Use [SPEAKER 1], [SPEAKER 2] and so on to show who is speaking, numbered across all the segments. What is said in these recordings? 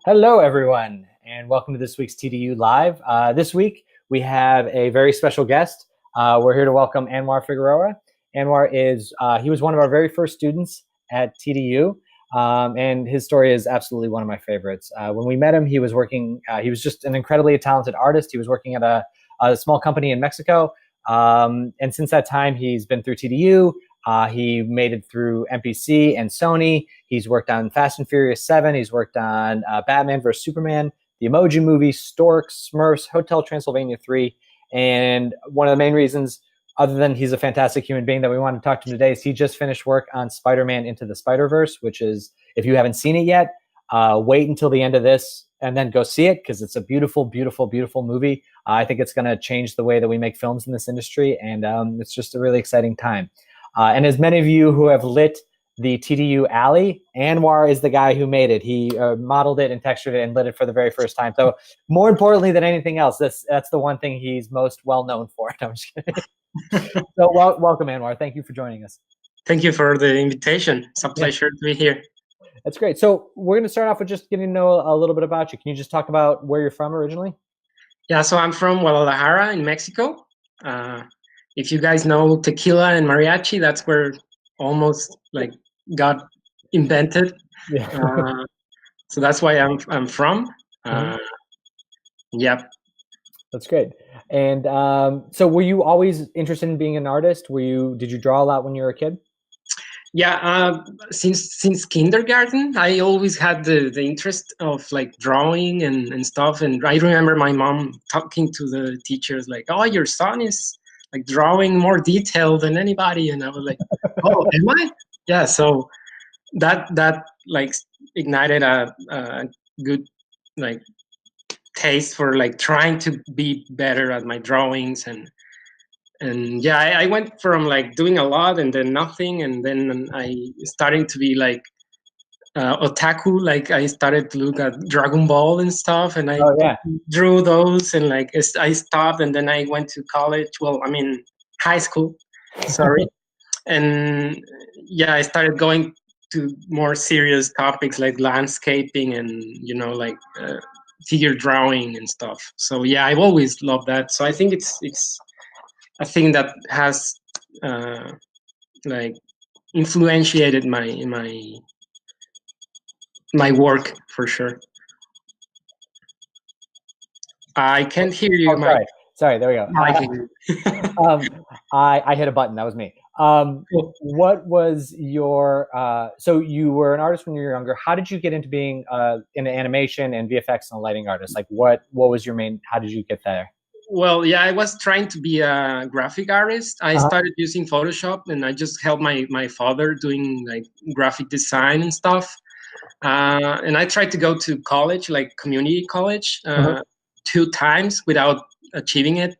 [SPEAKER 1] Hello, everyone, and welcome to this week's TDU Live. This week, we have a very special guest. We're here to welcome Anuar Figueroa. He was one of our very first students at TDU, and his story is absolutely one of my favorites. When we met him, he was just an incredibly talented artist. He was working at a small company in Mexico, and since that time, he's been through TDU. He made it through MPC and Sony. He's worked on Fast and Furious 7. He's worked on Batman vs. Superman, the Emoji Movie, Storks, Smurfs, Hotel Transylvania 3. And one of the main reasons, other than he's a fantastic human being, that we want to talk to him today is he just finished work on Spider-Man Into the Spiderverse, which is, if you haven't seen it yet, wait until the end of this and then go see it because it's a beautiful, beautiful, beautiful movie. I think it's going to change the way that we make films in this industry, and it's just a really exciting time. And as many of you who have lit the TDU alley, Anuar is the guy who made it. He modeled it and textured it and lit it for the very first time. So more importantly than anything else, that's the one thing he's most well known for. No, I'm just kidding. So welcome, Anuar. Thank you for joining us.
[SPEAKER 2] Thank you for the invitation. It's a pleasure to be here.
[SPEAKER 1] That's great. So we're going to start off with just getting to know a little bit about you. Can you just talk about where you're from originally?
[SPEAKER 2] Yeah, so I'm from Guadalajara in Mexico. If you guys know tequila and mariachi, that's where almost like got invented. Yeah. So that's why I'm from. Yep.
[SPEAKER 1] That's great. And so were you always interested in being an artist? Did you draw a lot when you were a kid?
[SPEAKER 2] Yeah, since kindergarten, I always had the interest of like drawing and stuff. And I remember my mom talking to the teachers like, "Oh, your son is like drawing more detail than anybody," and I was like, "Oh, am I?" Yeah. So that like ignited a good like taste for like trying to be better at my drawings and yeah, I went from like doing a lot and then nothing, and then I starting to be like otaku. Like I started to look at Dragon Ball and stuff, and I drew those, and like I stopped, and then I went to college. Well, I mean high school, sorry, and yeah, I started going to more serious topics like landscaping and like figure drawing and stuff. So yeah, I've always loved that. So I think it's a thing that has like influentiated my work for sure. I can't hear you.
[SPEAKER 1] Oh, sorry, there we go.
[SPEAKER 2] I can hear you.
[SPEAKER 1] I hit a button. That was me. What was your? So you were an artist when you were younger. How did you get into being in animation and VFX and a lighting artist? Like, what was your main? How did you get there?
[SPEAKER 2] Well, yeah, I was trying to be a graphic artist. I started using Photoshop, and I just helped my father doing like graphic design and stuff. And I tried to go to college, like community college, 2 times without achieving it.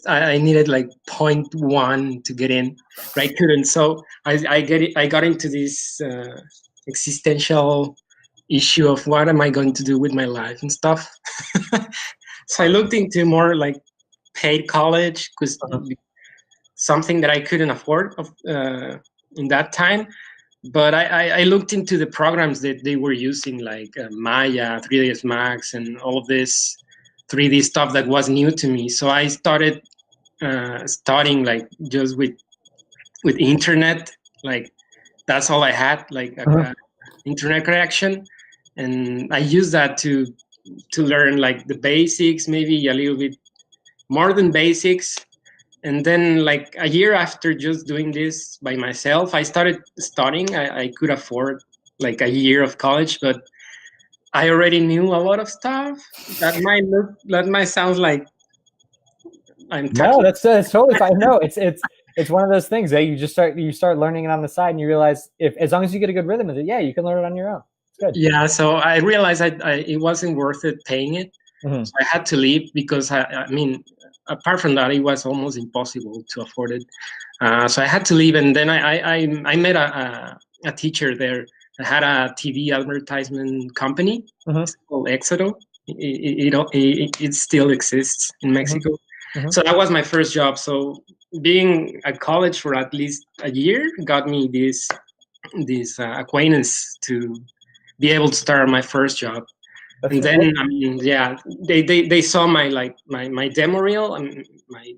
[SPEAKER 2] I needed like 0.1 to get in. I couldn't. So I got into this existential issue of what am I going to do with my life and stuff. So I looked into more like paid college because something that I couldn't afford in that time. But I looked into the programs that they were using, like Maya, 3ds Max, and all of this 3D stuff that was new to me. So I started studying like just with internet. Like that's all I had, like internet connection, and I used that to learn like the basics, maybe a little bit more than basics. And then like a year after just doing this by myself, I started studying. I could afford like a year of college, but I already knew a lot of stuff. That might sound like I'm
[SPEAKER 1] no, that's totally fine. No, it's one of those things that you start learning it on the side, and you realize as long as you get a good rhythm with it, yeah, you can learn it on your own. Good.
[SPEAKER 2] Yeah, so I realized it wasn't worth it paying it. So I had to leave because I mean, apart from that, it was almost impossible to afford it. So I had to leave, and then I met a teacher there that had a TV advertisement company. It's called Exodo. It still exists in Mexico. So that was my first job. So being at college for at least a year got me this acquaintance to be able to start my first job.
[SPEAKER 1] That's
[SPEAKER 2] And
[SPEAKER 1] right.
[SPEAKER 2] then I mean, yeah, they saw my my demo reel and my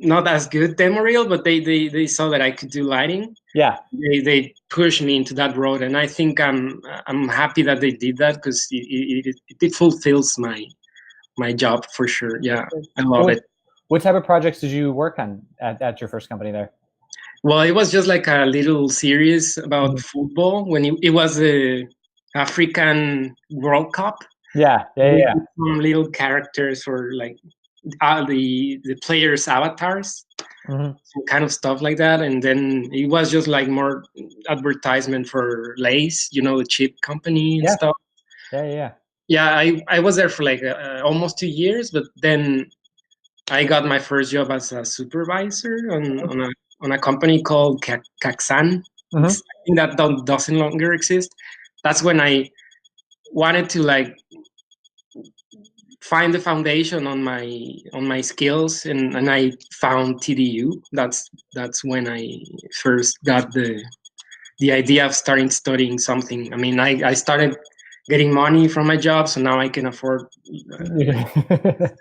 [SPEAKER 2] not as good demo reel, but they saw that I could do lighting.
[SPEAKER 1] Yeah.
[SPEAKER 2] They pushed me into that road, and I think I'm happy that they did that, because it fulfills my job for sure. Yeah, I love it.
[SPEAKER 1] What type of projects did you work on at your first company there?
[SPEAKER 2] Well, it was just like a little series about football when it was the African World Cup.
[SPEAKER 1] Yeah.
[SPEAKER 2] Some little characters or like the players' avatars, some kind of stuff like that. And then it was just like more advertisement for Lay's, the chip company and stuff. Yeah, I was there for like almost 2 years, but then I got my first job as a supervisor on a company called Kaksan. I think that doesn't longer exist. That's when I wanted to like find the foundation on my skills, and I found TDU. That's when I first got the idea of studying something. I mean, I started getting money from my job, so now I can afford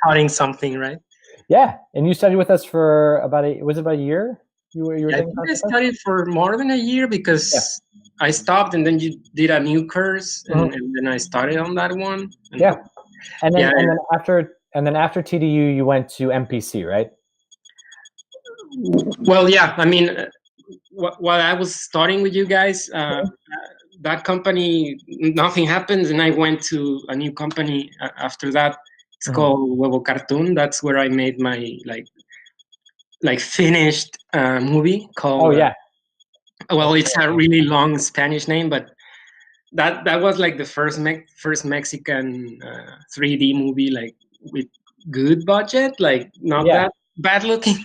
[SPEAKER 2] studying something, right?
[SPEAKER 1] Yeah, and you studied with us for about a year?
[SPEAKER 2] I studied for more than a year, because I stopped, and then you did a new course, and then I started on that one.
[SPEAKER 1] And then after TDU, you went to MPC, right?
[SPEAKER 2] Well, yeah. I mean, while I was starting with you guys, that company, nothing happened, and I went to a new company after that. It's called Huevo Cartoon. That's where I made my like finished movie called. Well, it's a really long Spanish name, but that was like the first Mexican 3D movie, like with good budget, like not that bad looking.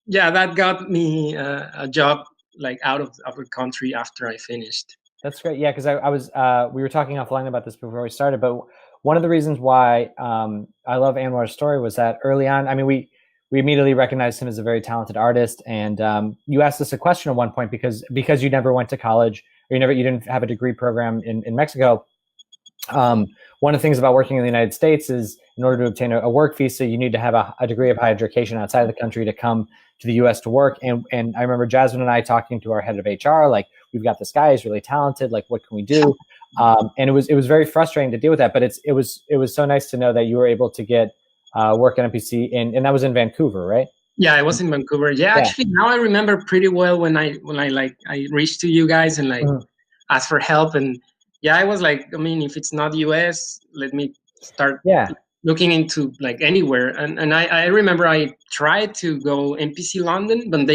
[SPEAKER 2] That got me a job like out of the country after I finished.
[SPEAKER 1] That's great. Yeah, because I was we were talking offline about this before we started, but one of the reasons why I love Anwar's story was that early on, I mean, we immediately recognized him as a very talented artist, and you asked us a question at one point because you never went to college, or you didn't have a degree program in Mexico. One of the things about working in the United States is, in order to obtain a work visa, you need to have a degree of higher education outside of the country to come to the U.S. to work. And I remember Jasmine and I talking to our head of HR, like, we've got this guy, he's really talented, like, what can we do? And it was very frustrating to deal with that, but it was so nice to know that you were able to get work at MPC, and that was in Vancouver, right?
[SPEAKER 2] Yeah, I was in Vancouver. Yeah, actually, now I remember pretty well when I reached to you guys and asked for help, and I was like, I mean, if it's not US, let me start looking into like anywhere. And I remember I tried to go MPC London, but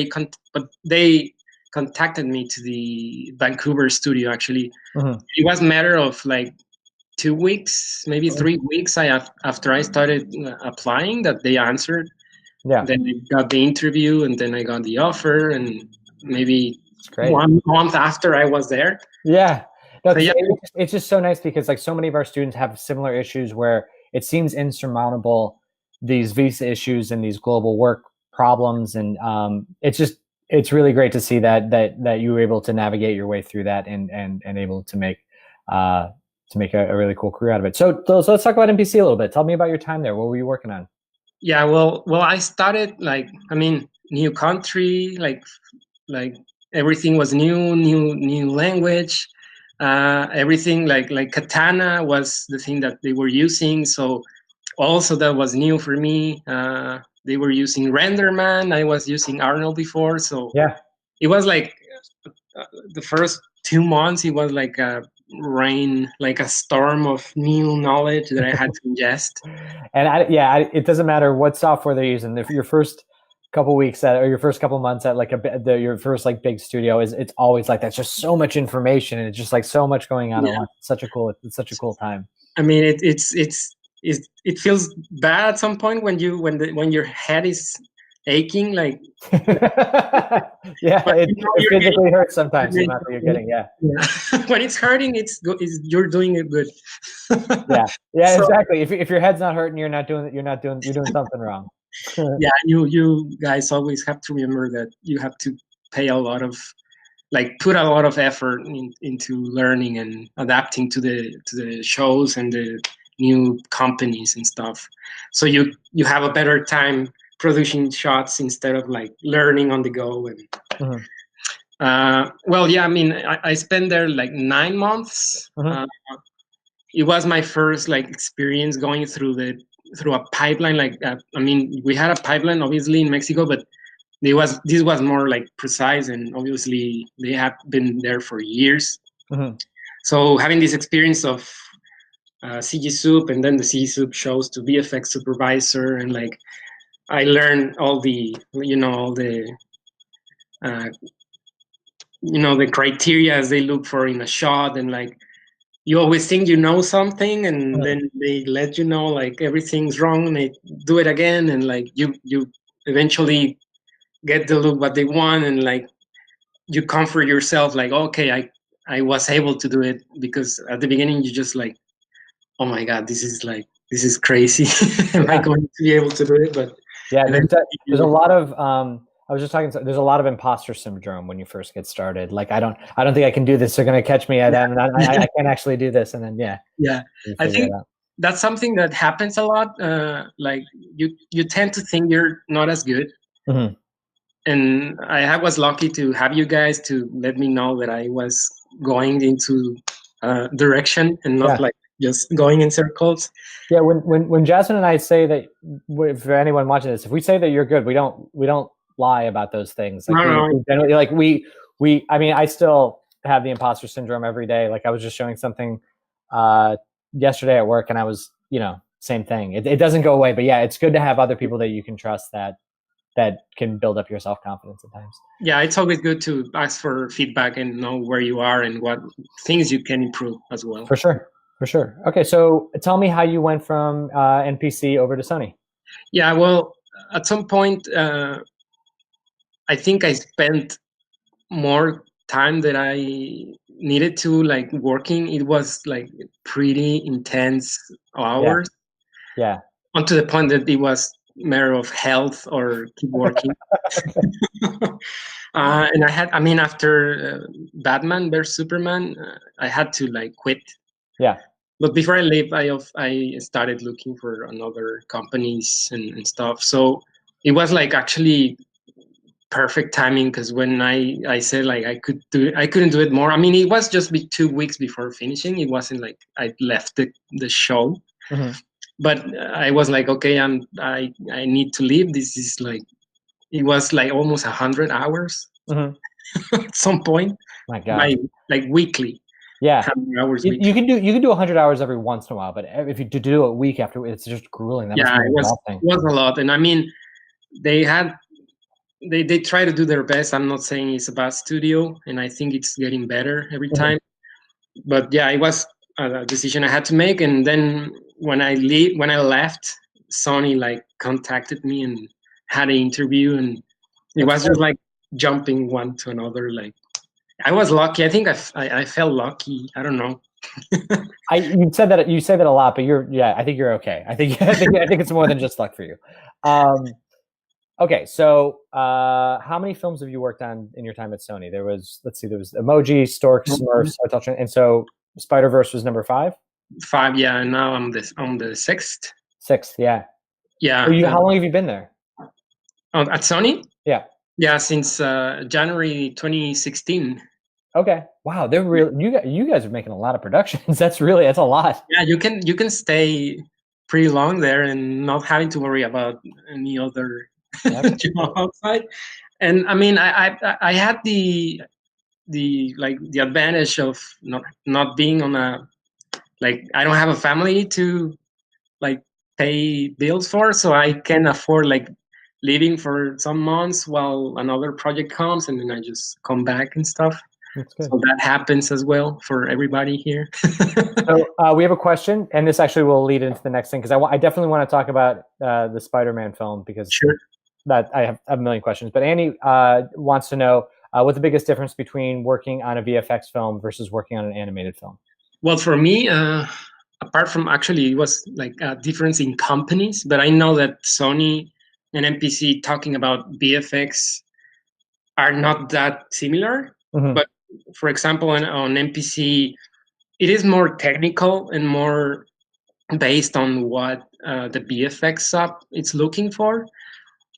[SPEAKER 2] they contacted me to the Vancouver studio. Actually, it was a matter of like 2 weeks, maybe 3 weeks after I started applying, that they answered. Then I got the interview, and then I got the offer, and maybe 1 month after I was there.
[SPEAKER 1] It's just so nice because like so many of our students have similar issues where it seems insurmountable, these visa issues and these global work problems, and it's really great to see that you were able to navigate your way through that and able to make a really cool career out of it. So let's talk about MPC a little bit. Tell me about your time there. What were you working on?
[SPEAKER 2] Yeah, well, I started like, I mean, new country, like everything was new language, everything like Katana was the thing that they were using. So also that was new for me. They were using RenderMan. I was using Arnold before. So it was like the first 2 months, it was like a rain, like a storm of new knowledge that I had to ingest.
[SPEAKER 1] And it doesn't matter what software they're using. If your first couple weeks or your first couple months at like your first like big studio, it's always like that's just so much information, and it's just like so much going on at once. It's such a cool time.
[SPEAKER 2] I mean, it feels bad at some point when your head is aching, like
[SPEAKER 1] it physically hurts sometimes. The amount that you're getting,
[SPEAKER 2] when it's hurting, you're doing it good.
[SPEAKER 1] So, exactly. If your head's not hurting, you're doing something wrong.
[SPEAKER 2] You guys always have to remember that you have to pay a lot of like put a lot of effort into learning and adapting to the shows and the new companies and stuff. So you have a better time producing shots instead of like learning on the go. And well, yeah, I mean, I spent there like 9 months. It was my first like experience going through a pipeline. Like I mean, we had a pipeline obviously in Mexico, but this was more like precise, and obviously they have been there for years. So having this experience of CG Soup and then the CG Soup shows to VFX supervisor, and like I learned all the the criteria they look for in a shot, and like you always think you know something, and then they let you know like everything's wrong, and they do it again, and like you eventually get the look what they want, and like you comfort yourself like, okay, I was able to do it, because at the beginning you just like, oh my god, this is crazy. Am I going to be able to do it? But
[SPEAKER 1] yeah, there's a lot of I was just talking. There's a lot of imposter syndrome when you first get started. Like, I don't think I can do this. They're going to catch me. I can't actually do this. And then
[SPEAKER 2] yeah. I think that's something that happens a lot. Like you tend to think you're not as good. And I was lucky to have you guys to let me know that I was going into direction and not like just going in circles.
[SPEAKER 1] Yeah, when Jasmine and I say that, for anyone watching this, if we say that you're good, we don't lie about those things. Like, we generally, like I mean, I still have the imposter syndrome every day. Like, I was just showing something yesterday at work, and I was, same thing. It doesn't go away, but yeah, it's good to have other people that you can trust that can build up your self-confidence at times.
[SPEAKER 2] Yeah, it's always good to ask for feedback and know where you are and what things you can improve as well.
[SPEAKER 1] For sure. Okay, so tell me how you went from NPC over to Sony.
[SPEAKER 2] Yeah, well, at some point, I think I spent more time than I needed to, like, working. It was like pretty intense hours.
[SPEAKER 1] Yeah.
[SPEAKER 2] On to the point that it was matter of health or keep working. And after Batman vs Superman, I had to like quit.
[SPEAKER 1] Yeah.
[SPEAKER 2] But before I leave, I started looking for another companies and stuff. So it was like actually perfect timing, because when I said like I couldn't do it more. I mean, it was just 2 weeks before finishing. It wasn't like I left the show. But I was like, okay, I need to leave. This is like, it was like almost 100 hours at some point.
[SPEAKER 1] My God.
[SPEAKER 2] Like weekly.
[SPEAKER 1] Yeah.
[SPEAKER 2] Hours
[SPEAKER 1] you can do 100 hours every once in a while, but if you do it a week after, it's just grueling. That
[SPEAKER 2] it was a lot. And I mean, they try to do their best. I'm not saying it's a bad studio, and I think it's getting better every time. But yeah, it was a decision I had to make. And then when I left, Sony like contacted me and had an interview, and it was just like jumping one to another. Like, I was lucky. I think I felt lucky. I don't know.
[SPEAKER 1] You say that a lot, but I think you're okay. I think it's more than just luck for you. Okay, so how many films have you worked on in your time at Sony? There was Emoji, Stork, Smurfs, and so Spiderverse was number 5.
[SPEAKER 2] 5, yeah. And now I'm the 6th.
[SPEAKER 1] 6th, yeah.
[SPEAKER 2] Yeah.
[SPEAKER 1] So how long have you been there?
[SPEAKER 2] At Sony?
[SPEAKER 1] Yeah.
[SPEAKER 2] Yeah, since January 2016.
[SPEAKER 1] Okay. Wow, they're real. You guys are making a lot of productions. That's a lot.
[SPEAKER 2] Yeah, you can stay pretty long there and not having to worry about any other job outside. And I mean, I had the advantage of not being on a, like, I don't have a family to like pay bills for, so I can afford like leaving for some months while another project comes, and then I just come back and stuff.
[SPEAKER 1] That's good.
[SPEAKER 2] So that happens as well for everybody here.
[SPEAKER 1] So we have a question, and this actually will lead into the next thing, because I definitely want to talk about the Spider-Man film, because that I have a million questions. But Annie wants to know what's the biggest difference between working on a VFX film versus working on an animated film?
[SPEAKER 2] Well, for me, apart from actually it was like a difference in companies, but I know that Sony and MPC talking about VFX are not that similar. But for example, on MPC, it is more technical and more based on what the VFX up it's looking for.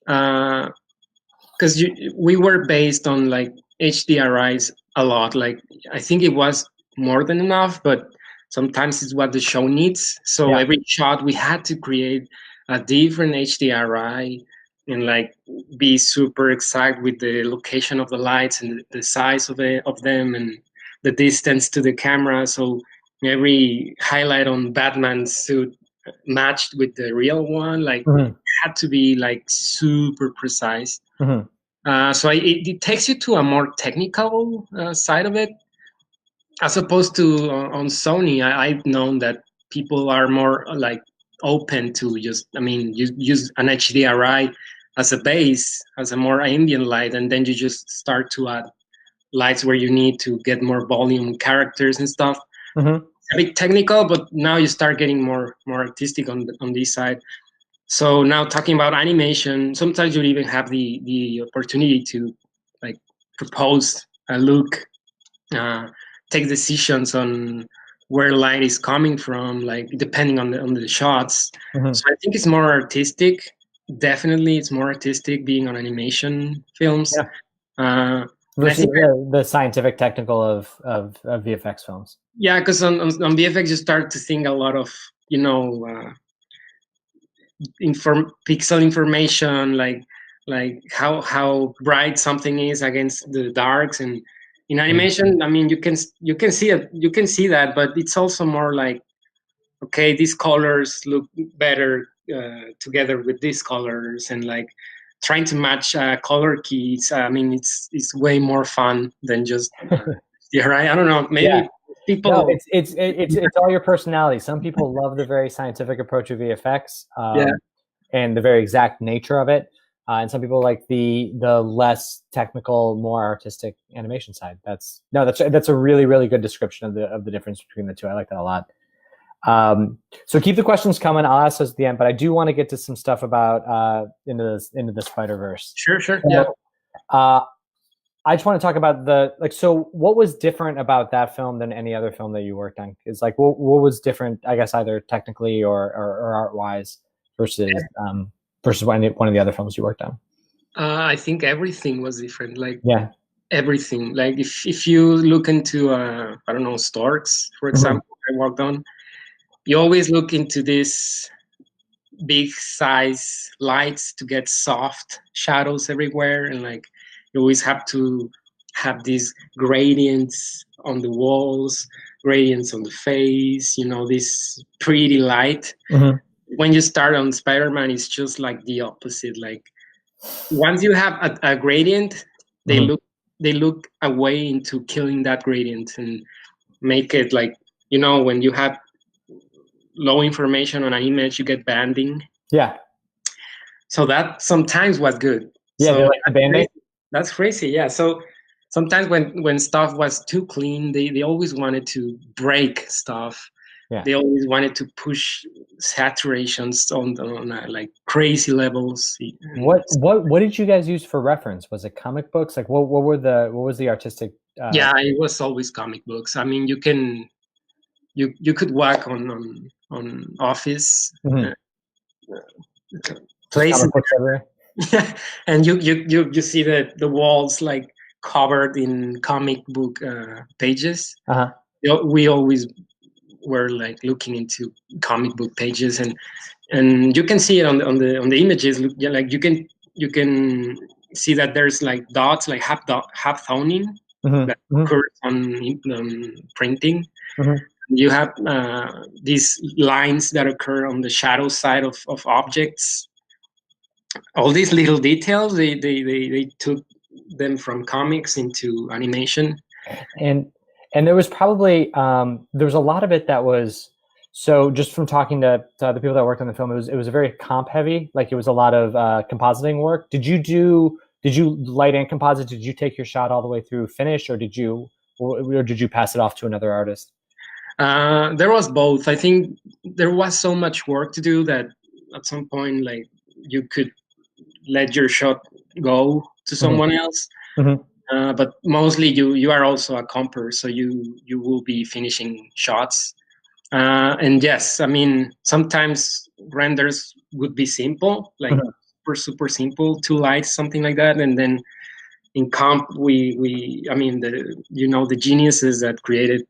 [SPEAKER 2] Because we were based on like HDRIs a lot. Like I think it was more than enough, but sometimes it's what the show needs. So every shot we had to create a different HDRI and like be super exact with the location of the lights and the size of them and the distance to the camera. So every highlight on Batman's suit matched with the real one. Like had to be like super precise. So it takes you to a more technical side of it, as opposed to on Sony. I've known that people are more like open to just, I mean, you use an HDRI as a base, as a more ambient light, and then you just start to add lights where you need to get more volume characters and stuff. A bit technical, but now you start getting more artistic on this side. So now talking about animation, sometimes you even have the opportunity to like propose a look, take decisions on where light is coming from, like depending on the shots. So I think it's more artistic. Definitely, it's more artistic being on animation films.
[SPEAKER 1] Versus the scientific technical of VFX films.
[SPEAKER 2] Yeah, because on VFX you start to think a lot of, you know, pixel information, like how bright something is against the darks. And in animation, I mean, you can see it, you can see that, but it's also more like, okay, these colors look better together with these colors, and like trying to match color keys. I mean, it's way more fun than just right. I don't know, maybe people.
[SPEAKER 1] No, it's all your personality. Some people love the very scientific approach of VFX, and the very exact nature of it, and some people like the less technical, more artistic animation side. That's a really, really good description of the difference between the two. I like that a lot. So keep the questions coming. I'll ask those at the end, but I do want to get to some stuff about into the Spiderverse.
[SPEAKER 2] Sure.
[SPEAKER 1] So, I just want to talk about so what was different about that film than any other film that you worked on? Is like, what was different, I guess, either technically or art wise versus one of the other films you worked on?
[SPEAKER 2] I think everything was different. Like, everything. Like if you look into, I don't know, Storks, for example, I worked on, you always look into this big size lights to get soft shadows everywhere. And like, you always have to have these gradients on the walls, gradients on the face, you know, this pretty light. When you start on Spider-Man, it's just like the opposite. Like once you have a gradient, they look away into killing that gradient and make it like, you know, when you have low information on an image, you get banding. So that sometimes was good.
[SPEAKER 1] So like the banding.
[SPEAKER 2] That's crazy. Yeah. So sometimes when stuff was too clean, they always wanted to break stuff. They always wanted to push saturations on like crazy levels.
[SPEAKER 1] What did you guys use for reference? Was it comic books? Like what was the artistic?
[SPEAKER 2] It was always comic books. I mean, you could work on Office places. And you see the walls like covered in comic book pages. We always were like looking into comic book pages, and you can see it on the images. Like you can see that there's like dots, like half toning that occurs on printing. You have these lines that occur on the shadow side of objects. All these little details, they took them from comics into animation.
[SPEAKER 1] And there was probably there was a lot of it that was, so just from talking to the people that worked on the film, it was a very comp heavy. Like it was a lot of compositing work. Did you light and composite? Did you take your shot all the way through finish, or did you pass it off to another artist?
[SPEAKER 2] There was both. I think there was so much work to do that at some point, like you could let your shot go to someone else. But mostly you are also a comper, so you will be finishing shots. And yes, I mean, sometimes renders would be simple, like super simple, 2 lights, something like that. And then in comp, I mean, the geniuses that created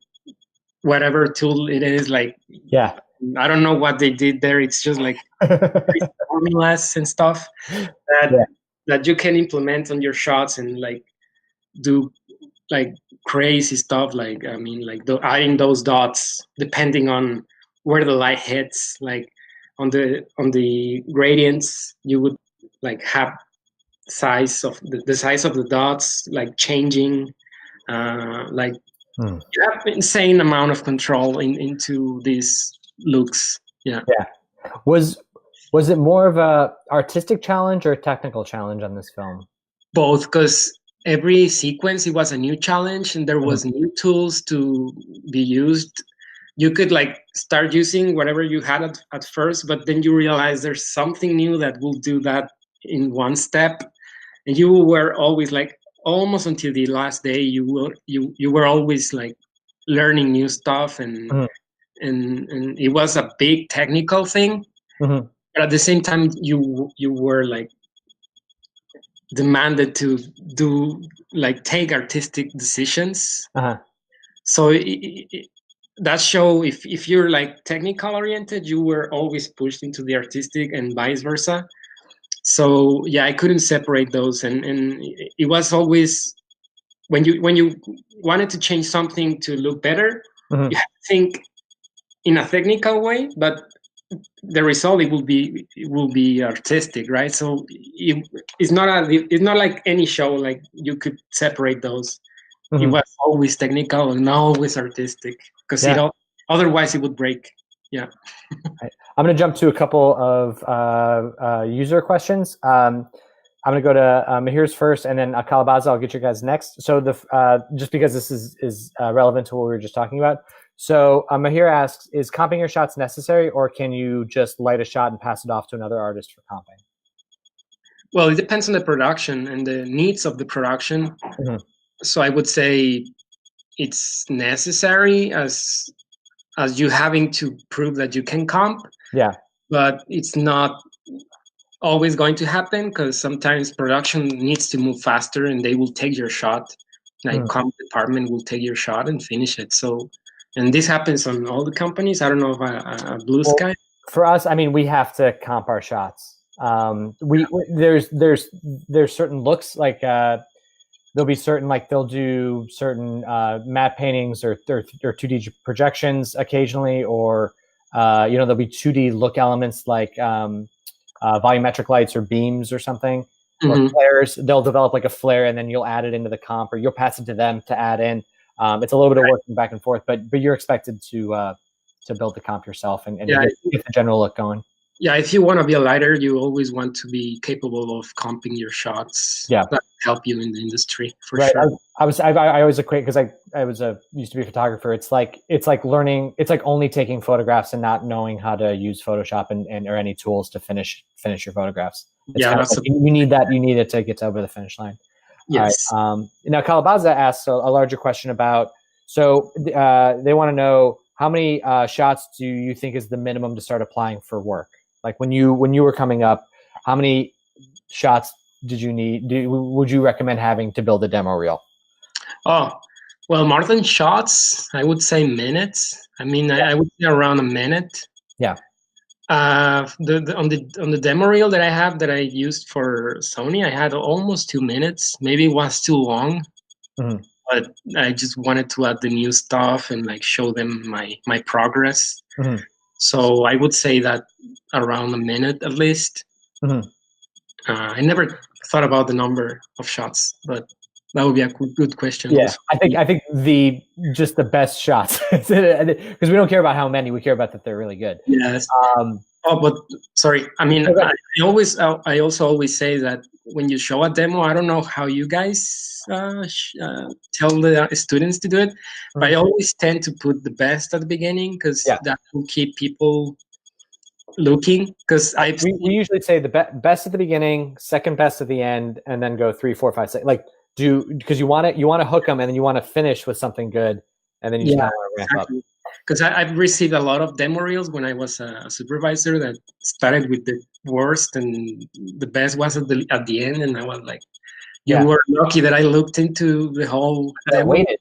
[SPEAKER 2] whatever tool it is, like,
[SPEAKER 1] Yeah.
[SPEAKER 2] I don't know what they did there. It's just like formulas and stuff that you can implement on your shots and like do like crazy stuff. Like, I mean, like adding those dots depending on where the light hits. Like on the gradients, you would like have size of the size of the dots like changing. Like you have insane amount of control into these looks. Yeah.
[SPEAKER 1] Was it more of a artistic challenge or a technical challenge on this film?
[SPEAKER 2] Both, because every sequence it was a new challenge and there was new tools to be used. You could like start using whatever you had at first, but then you realize there's something new that will do that in one step, and you were always like almost until the last day you were always like learning new stuff, and it was a big technical thing, but at the same time you were like demanded to do like take artistic decisions. So that show, if you're like technical oriented, you were always pushed into the artistic and vice versa. So yeah, I couldn't separate those, and it was always when you wanted to change something to look better, you have to think in a technical way, but the result it will be artistic, right? So it's not like any show like you could separate those. It was always technical and always artistic, because otherwise it would break. Yeah.
[SPEAKER 1] I'm going to jump to a couple of user questions. I'm going to go to Mahir's first, and then Calabaza, I'll get you guys next. So just because this is relevant to what we were just talking about. So Mahir asks, is comping your shots necessary, or can you just light a shot and pass it off to another artist for comping?
[SPEAKER 2] Well, it depends on the production and the needs of the production. So I would say it's necessary as you having to prove that you can comp. Yeah. But it's not always going to happen, because sometimes production needs to move faster and they will take your shot. Like comp department will take your shot and finish it. So, and this happens on all the companies. I don't know if a Blue Sky.
[SPEAKER 1] For us, I mean, we have to comp our shots. There's certain looks, like there'll be certain, like they'll do certain matte paintings or 2D projections occasionally, or there'll be 2D look elements like volumetric lights or beams or something, or flares. They'll develop like a flare, and then you'll add it into the comp, or you'll pass it to them to add in. It's a little bit of working back and forth, but you're expected to build the comp yourself and get the general look going.
[SPEAKER 2] Yeah, if you want to be a lighter, you always want to be capable of comping your shots. Yeah, that help you in the industry for sure.
[SPEAKER 1] I always equate, because I used to be a photographer. It's like learning. It's like only taking photographs and not knowing how to use Photoshop and or any tools to finish your photographs. It's you need that. You need it to get over the finish line.
[SPEAKER 2] Yes.
[SPEAKER 1] Now Calabaza asks a larger question about. So they want to know, how many shots do you think is the minimum to start applying for work? Like when you were coming up, how many shots did you need? Would you recommend having to build a demo reel?
[SPEAKER 2] Oh, well, more than shots, I would say minutes. I mean, I would say around a minute.
[SPEAKER 1] Yeah.
[SPEAKER 2] On the demo reel that I have that I used for Sony, I had almost 2 minutes. Maybe it was too long, but I just wanted to add the new stuff and like show them my progress. So I would say that around a minute at least. I never thought about the number of shots, but that would be a good question.
[SPEAKER 1] Yeah, also. I think just the best shots, because we don't care about how many, we care about that they're really good.
[SPEAKER 2] Yes. But sorry. I mean, I also always say that when you show a demo, I don't know how you guys tell the students to do it, but I always tend to put the best at the beginning, because that will keep people looking. Because we
[SPEAKER 1] usually say the best at the beginning, second best at the end, and then go 3, 4, 5, 6. Like because you want to hook them, and then you want to finish with something good, and then you just kind of want to ramp up.
[SPEAKER 2] Because I've received a lot of demo reels when I was a supervisor that started with the worst, and the best was at the end, and I was like, you were lucky that I looked into the whole demo.
[SPEAKER 1] Waited.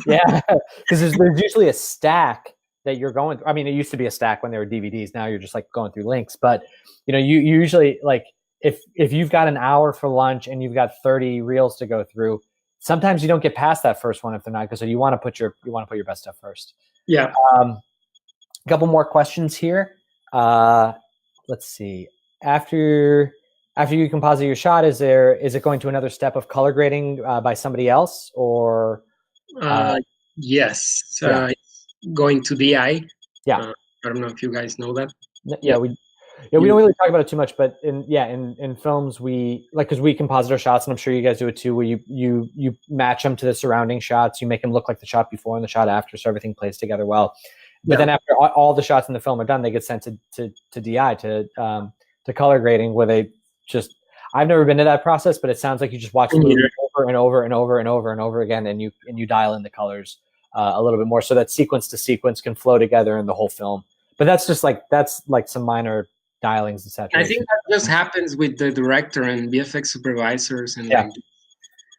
[SPEAKER 1] Yeah, because there's usually a stack that you're going through. I mean, it used to be a stack when there were DVDs. Now you're just like going through links. But you usually, like, if you've got an hour for lunch and you've got 30 reels to go through, sometimes you don't get past that first one if they're not good. So you want to put your best stuff first.
[SPEAKER 2] Yeah.
[SPEAKER 1] A couple more questions here. Let's see. After you composite your shot, is it going to another step of color grading by somebody else, or?
[SPEAKER 2] Yes. Going to DI.
[SPEAKER 1] Yeah.
[SPEAKER 2] I don't know if you guys know that.
[SPEAKER 1] Yeah, we don't really talk about it too much, but in films because we composite our shots, and I'm sure you guys do it too, where you match them to the surrounding shots, you make them look like the shot before and the shot after, so everything plays together well. But then after all the shots in the film are done, they get sent to DI to color grading, where they just, I've never been to that process, but it sounds like you just watch the movie over and over and over and over and over again, and you dial in the colors a little bit more, so that sequence to sequence can flow together in the whole film. But that's like some minor dialings and saturation.
[SPEAKER 2] I think that just happens with the director and VFX supervisors and like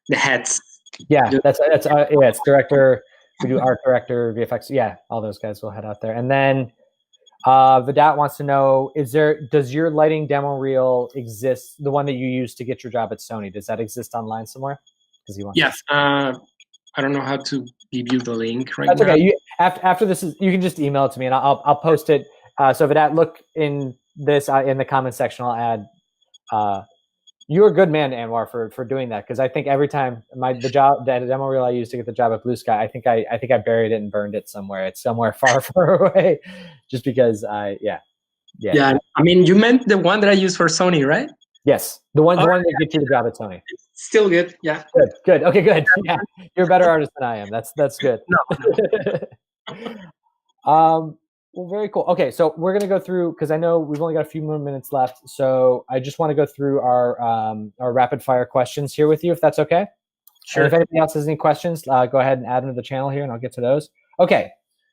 [SPEAKER 2] the heads.
[SPEAKER 1] Yeah, it's director. We do art director, VFX. Yeah, all those guys will head out there. And then Vidat wants to know: does your lighting demo reel exist? The one that you used to get your job at Sony, does that exist online somewhere? Because he wants.
[SPEAKER 2] Yes. I don't know how to give you the link right now.
[SPEAKER 1] That's okay. After this you can just email it to me, and I'll post it. So Vidat, look in this in the comment section. I'll add. You're a good man, Anwar, for doing that, because I think every time the demo reel I used to get the job at Blue Sky, I think I buried it and burned it somewhere. It's somewhere far away, just because Yeah.
[SPEAKER 2] I mean, you meant the one that I used for Sony, right?
[SPEAKER 1] Yes, the one that gets you the job at Sony.
[SPEAKER 2] Still good. Yeah.
[SPEAKER 1] Good. Okay, good. Yeah, you're a better artist than I am. That's good.
[SPEAKER 2] No.
[SPEAKER 1] Well, very cool. Okay, so we're gonna go through, because I know we've only got a few more minutes left. So I just want to go through our rapid fire questions here with you, if that's okay.
[SPEAKER 2] Sure.
[SPEAKER 1] And if anybody else has any questions, go ahead and add them to the channel here, and I'll get to those. Okay.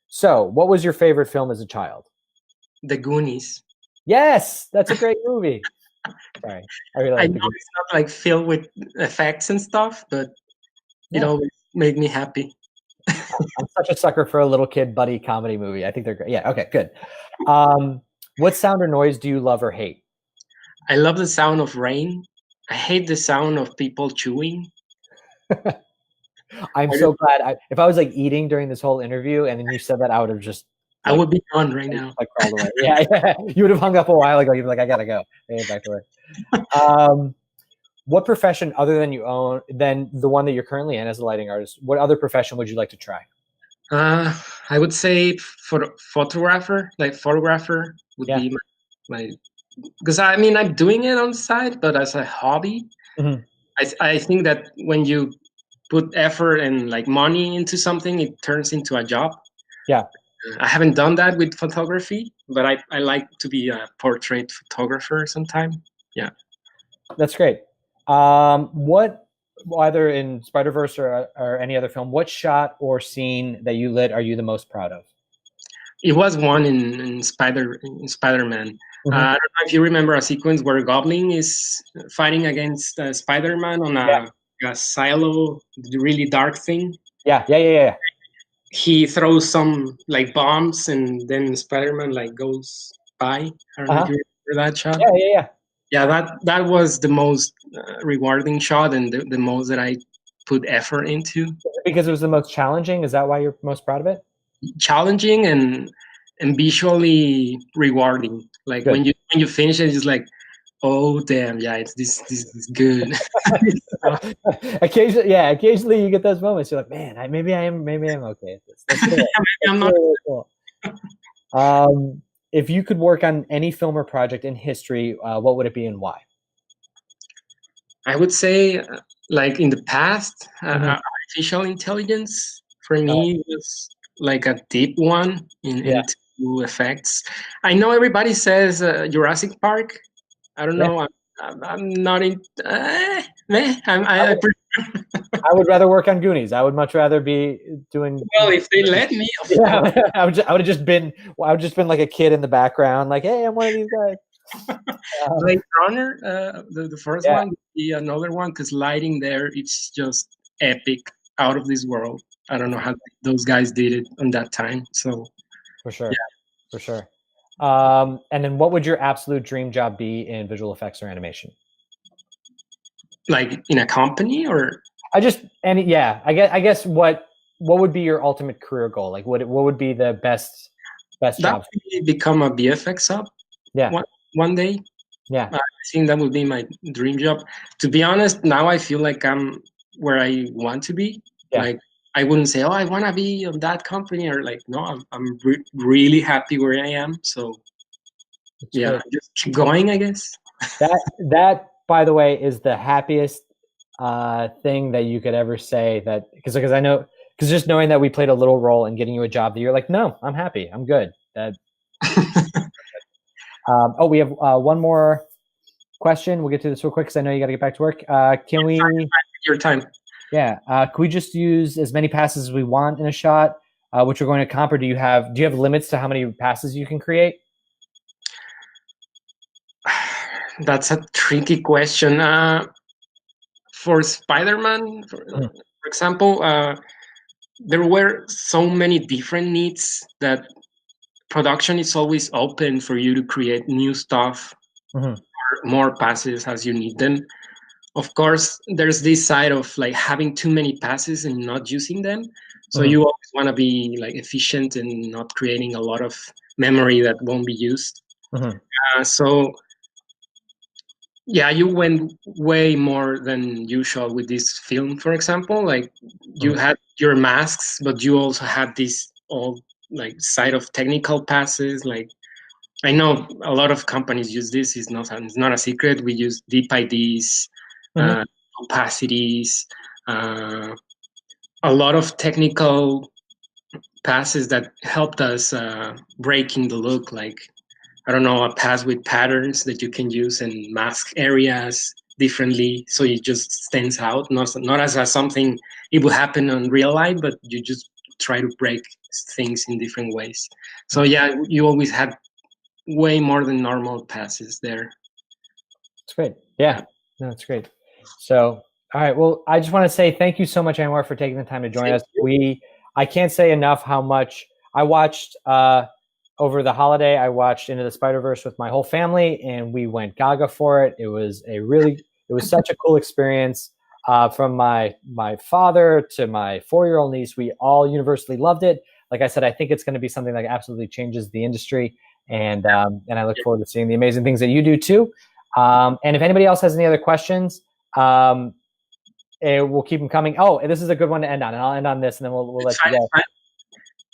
[SPEAKER 1] So, what was your favorite film as a child?
[SPEAKER 2] The Goonies.
[SPEAKER 1] Yes, that's a great movie. Sorry, I really like
[SPEAKER 2] I know it's not like filled with effects and stuff, but it always made me happy.
[SPEAKER 1] I'm such a sucker for a little kid buddy comedy movie. I think they're great. Yeah. Okay. Good. What sound or noise do you love or hate?
[SPEAKER 2] I love the sound of rain. I hate the sound of people chewing.
[SPEAKER 1] I'm so glad. If I was like eating during this whole interview and then you said that, I would have just.
[SPEAKER 2] I would be gone right now.
[SPEAKER 1] Like crawled away. Yeah. You would have hung up a while ago. You'd be like, I gotta go. Back to work. What profession other than the one that you're currently in as a lighting artist, what other profession would you like to try?
[SPEAKER 2] I would say photographer. Like photographer would be my, because I mean, I'm doing it on the side, but as a hobby. Mm-hmm. I think that when you put effort and like money into something, it turns into a job. Yeah. I haven't done that with photography, but I like to be a portrait photographer sometime. Yeah.
[SPEAKER 1] That's great. What, either in Spiderverse or any other film, what shot or scene that you lit are you the most proud of?
[SPEAKER 2] It was one in Spiderman. Mm-hmm. I don't know if you remember a sequence where Goblin is fighting against Spider-Man on a silo, the really dark thing.
[SPEAKER 1] Yeah.
[SPEAKER 2] He throws some like bombs, and then Spider-Man like goes by. I don't know if you remember that shot. Yeah, that was the most rewarding shot, and the most that I put effort into.
[SPEAKER 1] Because it was the most challenging? Is that why you're most proud of it?
[SPEAKER 2] Challenging and visually rewarding. Like when you finish it, it's like, oh damn, yeah, this is good.
[SPEAKER 1] Occasionally you get those moments. You're like, man, maybe I'm okay at this. That's cool.
[SPEAKER 2] I'm not.
[SPEAKER 1] Really cool. If you could work on any film or project in history, what would it be and why?
[SPEAKER 2] I would say, like in the past, artificial intelligence for me was like a deep one into effects. I know everybody says Jurassic Park. I don't know. I'm not in. I
[SPEAKER 1] I would rather work on Goonies. I would much rather be doing.
[SPEAKER 2] Well, if they let me, of course.
[SPEAKER 1] Yeah, I would have just been like a kid in the background, like, hey, I'm one of these guys.
[SPEAKER 2] Blade Runner, the first
[SPEAKER 1] Yeah.
[SPEAKER 2] one, would be another one because lighting there, it's just epic, out of this world. I don't know how those guys did it on that time. So
[SPEAKER 1] For sure.
[SPEAKER 2] Yeah.
[SPEAKER 1] For sure. And then what would your absolute dream job be in visual effects or animation?
[SPEAKER 2] like in a company or
[SPEAKER 1] I guess what would be your ultimate career goal? Like what would be the best
[SPEAKER 2] that
[SPEAKER 1] job?
[SPEAKER 2] would become a VFX sub
[SPEAKER 1] Yeah.
[SPEAKER 2] one day.
[SPEAKER 1] Yeah.
[SPEAKER 2] I think that would be my dream job. To be honest, now I feel like I'm where I want to be.
[SPEAKER 1] Yeah.
[SPEAKER 2] Like I wouldn't say, oh, I want to be on that company, or like, no, I'm really happy where I am. So yeah,
[SPEAKER 1] great.
[SPEAKER 2] just keep going, I guess.
[SPEAKER 1] That by the way is the happiest thing that you could ever say, that because I know, because just knowing that we played a little role in getting you a job that you're like, no, I'm happy, I'm good. That oh, we have one more question. We'll get to this real quick because I know you got to get back to work. Can we?
[SPEAKER 2] Your time.
[SPEAKER 1] Yeah. Can we just use as many passes as we want in a shot, which we're going to comp, or do you have limits to how many passes you can create?
[SPEAKER 2] That's a tricky question. For Spiderman, for example, there were so many different needs that production is always open for you to create new stuff, or more passes as you need them. Of course, there's this side of like having too many passes and not using them. So you always want to be like efficient and not creating a lot of memory that won't be used. So yeah, you went way more than usual with this film, for example. Like you had your masks, but you also had this all like side of technical passes. Like I know a lot of companies use this. It's not a secret. We use deep IDs, opacities, a lot of technical passes that helped us breaking the look. Like I don't know, a pass with patterns that you can use and mask areas differently, so it just stands out. Not as something it would happen in real life, but you just try to break things in different ways. So yeah, you always had way more than normal passes there.
[SPEAKER 1] That's great. Yeah, no, that's great. So, all right. Well, I just want to say thank you so much, Anwar, for taking the time to join us. I can't say enough how much I watched over the holiday. I watched Into the Spiderverse with my whole family, and we went gaga for it. It was such a cool experience. From my father to my 4-year-old niece, we all universally loved it. Like I said, I think it's going to be something that absolutely changes the industry, and I look forward to seeing the amazing things that you do too. And if anybody else has any other questions, we'll keep them coming. Oh, this is a good one to end on, and I'll end on this, and then we'll let you go.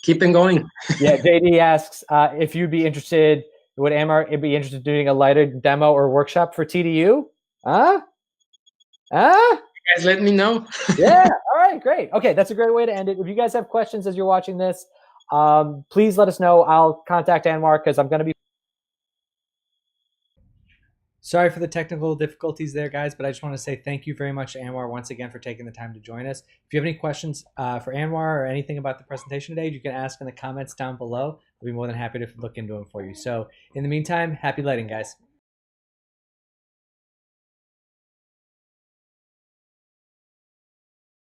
[SPEAKER 2] Keep it going.
[SPEAKER 1] Yeah, JD asks if you'd be interested. Would Anwar be interested in doing a lighted demo or workshop for TDU? You
[SPEAKER 2] guys let me know.
[SPEAKER 1] Yeah. All right. Great. Okay. That's a great way to end it. If you guys have questions as you're watching this, please let us know. I'll contact Anwar because I'm going to be. Sorry for the technical difficulties there, guys, but I just want to say thank you very much to Anwar once again for taking the time to join us. If you have any questions for Anwar or anything about the presentation today, you can ask in the comments down below. I'll be more than happy to look into them for you. So in the meantime, happy lighting, guys.